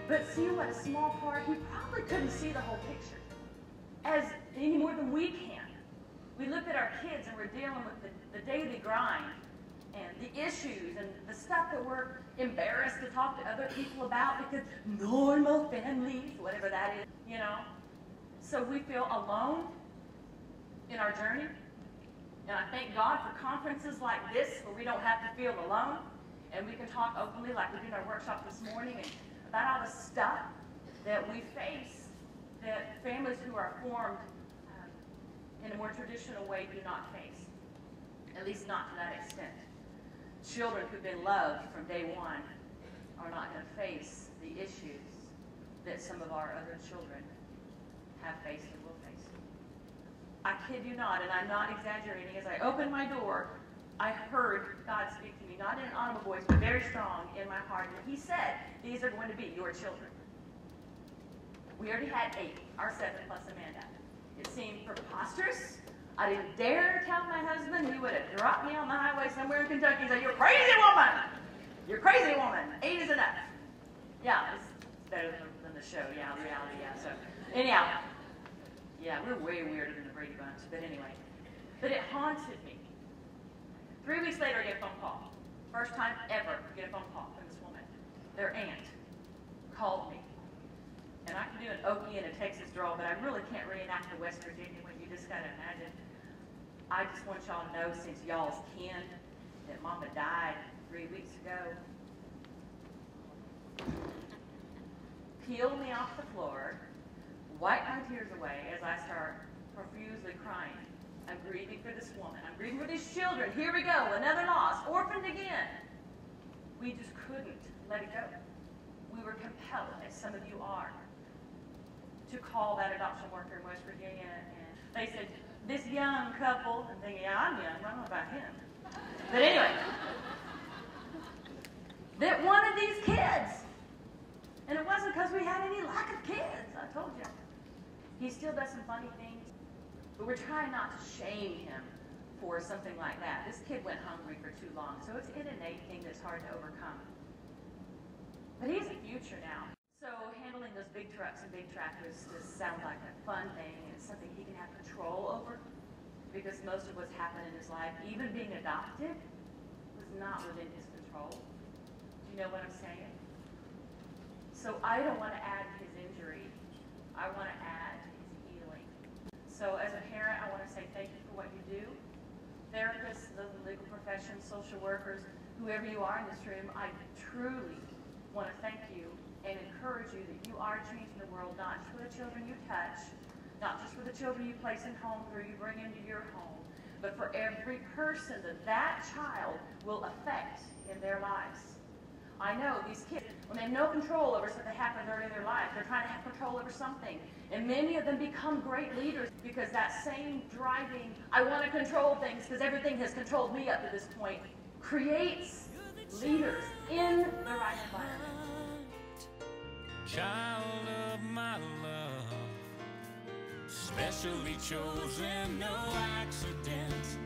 But see what a small part, he probably couldn't see the whole picture as any more than we can. We look at our kids and we're dealing with the daily grind and the issues and the stuff that we're embarrassed to talk to other people about because normal families, whatever that is, you know. So we feel alone in our journey. And I thank God for conferences like this where we don't have to feel alone and we can talk openly like we did in our workshop this morning and about all the stuff that we face that families who are formed in a more traditional way do not face, at least not to that extent. Children who've been loved from day one are not going to face the issues that some of our other children have faced and will face. I kid you not, and I'm not exaggerating, as I opened my door, I heard God speak to me, not in an audible voice, but very strong in my heart. And he said, these are going to be your children. We already had 8, our 7 plus Amanda. It seemed preposterous. I didn't dare tell my husband. He would have dropped me on the highway somewhere in Kentucky and said, you're crazy woman. You're crazy woman. 8 is enough. Yeah, it's better than the show. Yeah, the reality, yeah. So anyhow, yeah, we're way weirder than the Brady Bunch. But anyway, but it haunted me. 3 weeks later, I get a phone call. First time ever I get a phone call from this woman. Their aunt called me. And I can do an Okie and a Texas drawl, but I really can't reenact the West Virginia one. You just got to imagine. I just want y'all to know, since y'all's kin, that Mama died 3 weeks ago. Peeled me off the floor, wiped my tears away as I start profusely crying. I'm grieving for this woman. I'm grieving for these children. Here we go, another loss, orphaned again. We just couldn't let it go. We were compelled, as some of you are, to call that adoption worker in West Virginia. And they said, this young couple, and thinking, yeah, I'm young, I don't know about him. But anyway, that wanted these kids. And it wasn't because we had any lack of kids, I told you. He still does some funny things. But we're trying not to shame him for something like that. This kid went hungry for too long, so it's an innate thing that's hard to overcome. But he has a future now. So handling those big trucks and big tractors just sounds like a fun thing, and it's something he can have control over, because most of what's happened in his life, even being adopted, was not within his control. Do you know what I'm saying? So I don't want to add to his injury. I want to add to his healing. So as a parent, I want to say thank you for what you do. Therapists, the legal profession, social workers, whoever you are in this room, I truly want to thank you and encourage you that you are changing the world, not just for the children you touch, not just for the children you place in homes or you bring into your home, but for every person that that child will affect in their lives. I know these kids, when they have no control over something that happened early in their life, they're trying to have control over something. And many of them become great leaders because that same driving, I want to control things because everything has controlled me up to this point, creates leaders in the right environment. Child of my love, specially chosen, no accident,